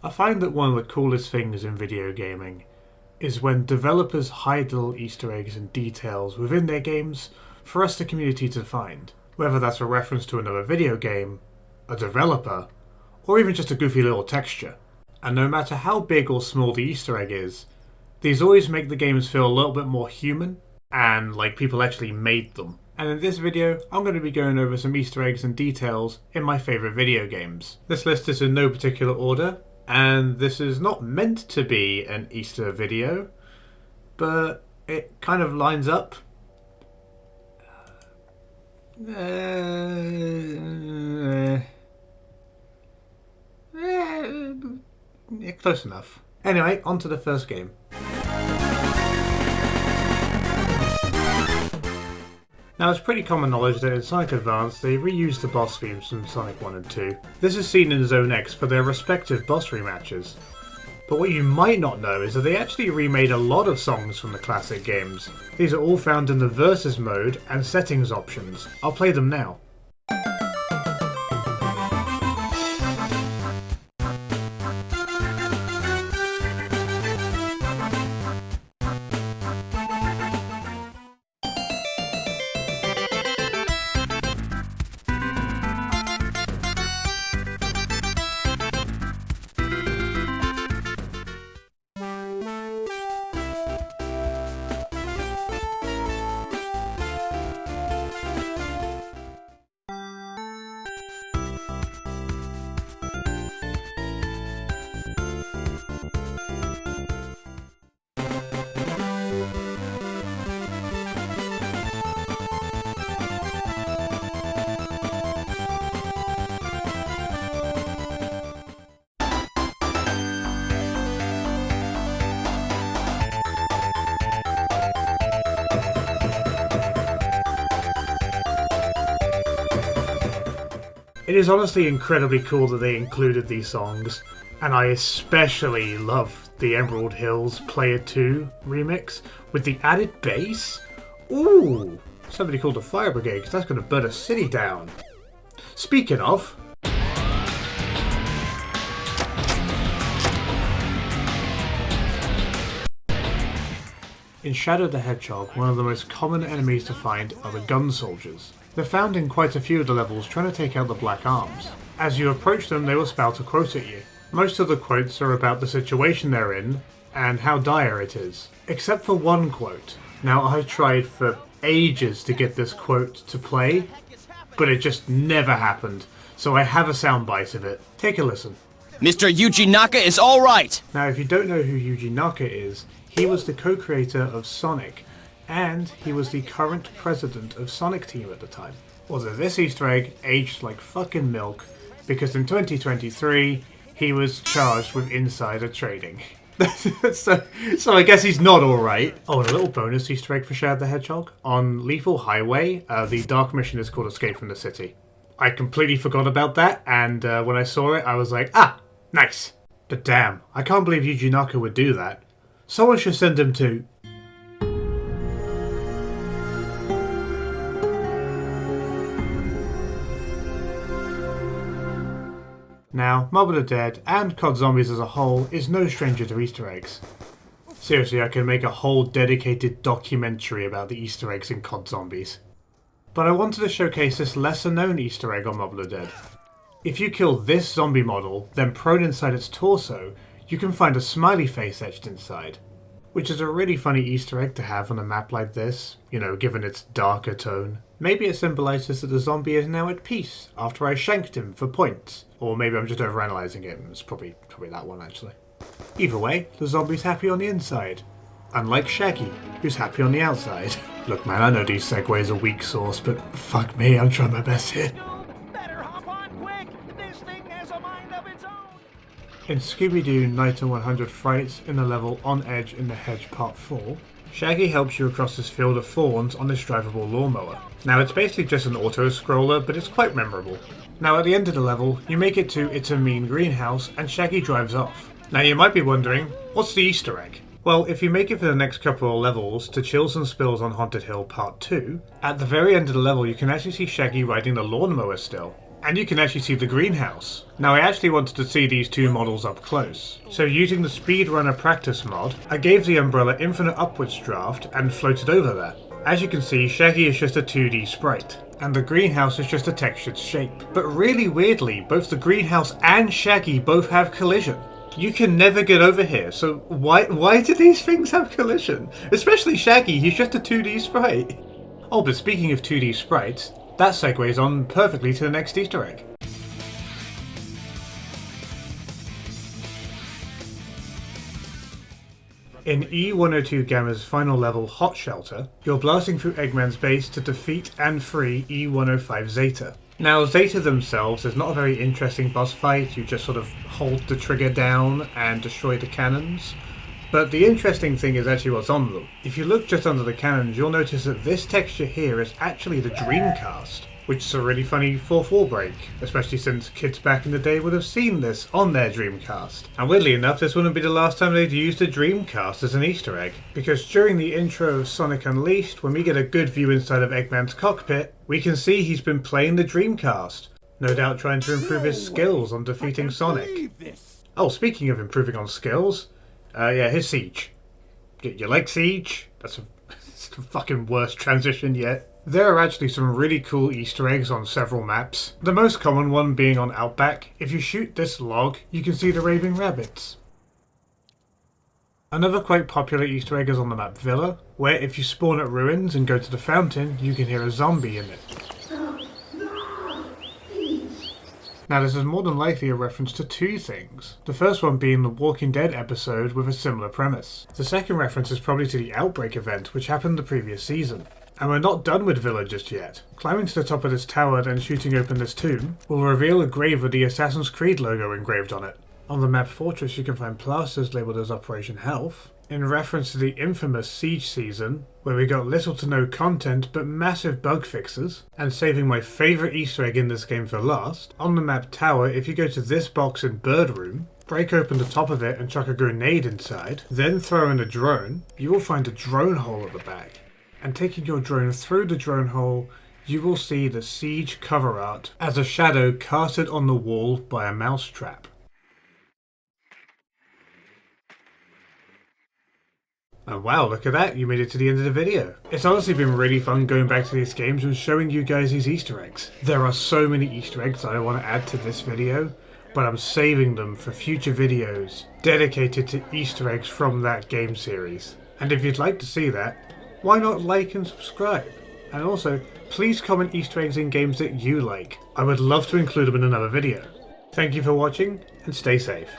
I find that one of the coolest things in video gaming is when developers hide little Easter eggs and details within their games for us, the community, to find. Whether that's a reference to another video game, a developer, or even just a goofy little texture. And no matter how big or small the Easter egg is, these always make the games feel a little bit more human and like people actually made them. And in this video, I'm going to be going over some Easter eggs and details in my favourite video games. This list is in no particular order, and this is not meant to be an Easter video, but it kind of lines up. Close enough. Anyway, on to the first game. Now, it's pretty common knowledge that in Sonic Advance they reused the boss themes from Sonic 1 and 2. This is seen in Zone X for their respective boss rematches. But what you might not know is that they actually remade a lot of songs from the classic games. These are all found in the Versus mode and settings options. I'll play them now. It is honestly incredibly cool that they included these songs, and I especially love the Emerald Hills Player 2 remix with the added bass. Ooh, somebody called the fire brigade because that's going to burn a city down. Speaking of, in Shadow the Hedgehog, one of the most common enemies to find are the gun soldiers. They're found in quite a few of the levels trying to take out the Black Arms. As you approach them, they will spout a quote at you. Most of the quotes are about the situation they're in and how dire it is. Except for one quote. Now, I tried for ages to get this quote to play, but it just never happened. So I have a soundbite of it. Take a listen. Mr. Yuji Naka is alright! Now, if you don't know who Yuji Naka is, he was the co-creator of Sonic, and he was the current president of Sonic Team at the time. Although this Easter egg aged like fucking milk, because in 2023, he was charged with insider trading. so I guess he's not alright. Oh, and a little bonus Easter egg for Shadow the Hedgehog. On Lethal Highway, the dark mission is called Escape from the City. I completely forgot about that, and when I saw it, I was like, ah, nice. But damn, I can't believe Yuji Naka would do that. Someone should send him to... Now, Mob of the Dead and COD Zombies as a whole is no stranger to Easter eggs. Seriously, I could make a whole dedicated documentary about the Easter eggs in COD Zombies. But I wanted to showcase this lesser known Easter egg on Mob of the Dead. If you kill this zombie model, then prone inside its torso, you can find a smiley face etched inside. Which is a really funny Easter egg to have on a map like this, you know, given its darker tone. Maybe it symbolises that the zombie is now at peace after I shanked him for points. Or maybe I'm just overanalyzing it, it's probably that one actually. Either way, the zombie's happy on the inside. Unlike Shaggy, who's happy on the outside. Look man, I know these segues are weak sauce, but fuck me, I'm trying my best here. Better hop on quick! This thing has a mind of its own! In Scooby-Doo Night on 100 Frights in the level On Edge in the Hedge Part 4, Shaggy helps you across this field of thorns on this drivable lawnmower. Now it's basically just an auto-scroller, but it's quite memorable. Now at the end of the level, you make it to It's a Mean Greenhouse and Shaggy drives off. Now you might be wondering, what's the Easter egg? Well, if you make it for the next couple of levels to Chills and Spills on Haunted Hill Part 2, at the very end of the level you can actually see Shaggy riding the lawnmower still. And you can actually see the greenhouse. Now I actually wanted to see these two models up close, so using the speedrunner practice mod, I gave the umbrella infinite upwards draft and floated over there. As you can see, Shaggy is just a 2D sprite, and the greenhouse is just a textured shape. But really weirdly, both the greenhouse and Shaggy both have collision. You can never get over here, so why do these things have collision? Especially Shaggy, he's just a 2D sprite. Oh, but speaking of 2D sprites, that segues on perfectly to the next Easter egg. In E102 Gamma's final level, Hot Shelter, you're blasting through Eggman's base to defeat and free E105 Zeta. Now, Zeta themselves is not a very interesting boss fight, you just sort of hold the trigger down and destroy the cannons. But the interesting thing is actually what's on them. If you look just under the cannons, you'll notice that this texture here is actually the Dreamcast, which is a really funny 4th wall break, especially since kids back in the day would have seen this on their Dreamcast. And weirdly enough, this wouldn't be the last time they'd used a Dreamcast as an Easter egg, because during the intro of Sonic Unleashed, when we get a good view inside of Eggman's cockpit, we can see he's been playing the Dreamcast, no doubt trying to improve his skills on defeating Sonic. Oh, speaking of improving on skills, yeah, here's Siege. You like Siege? That's the fucking worst transition yet. There are actually some really cool Easter eggs on several maps. The most common one being on Outback. If you shoot this log, you can see the raving rabbits. Another quite popular Easter egg is on the map Villa, where if you spawn at ruins and go to the fountain, you can hear a zombie in it. Now this is more than likely a reference to two things. The first one being the Walking Dead episode with a similar premise. The second reference is probably to the Outbreak event which happened the previous season. And we're not done with Villa just yet. Climbing to the top of this tower and shooting open this tomb will reveal a grave with the Assassin's Creed logo engraved on it. On the map Fortress you can find plasters labelled as Operation Health, in reference to the infamous Siege season, where we got little to no content but massive bug fixes. And saving my favourite Easter egg in this game for last, on the map Tower, if you go to this box in Bird Room, break open the top of it and chuck a grenade inside, then throw in a drone, you will find a drone hole at the back. And taking your drone through the drone hole, you will see the Siege cover art as a shadow casted on the wall by a mousetrap. And wow, look at that, you made it to the end of the video. It's honestly been really fun going back to these games and showing you guys these Easter eggs. There are so many Easter eggs that I want to add to this video, but I'm saving them for future videos dedicated to Easter eggs from that game series. And if you'd like to see that, why not like and subscribe? And also, please comment Easter eggs in games that you like. I would love to include them in another video. Thank you for watching, and stay safe.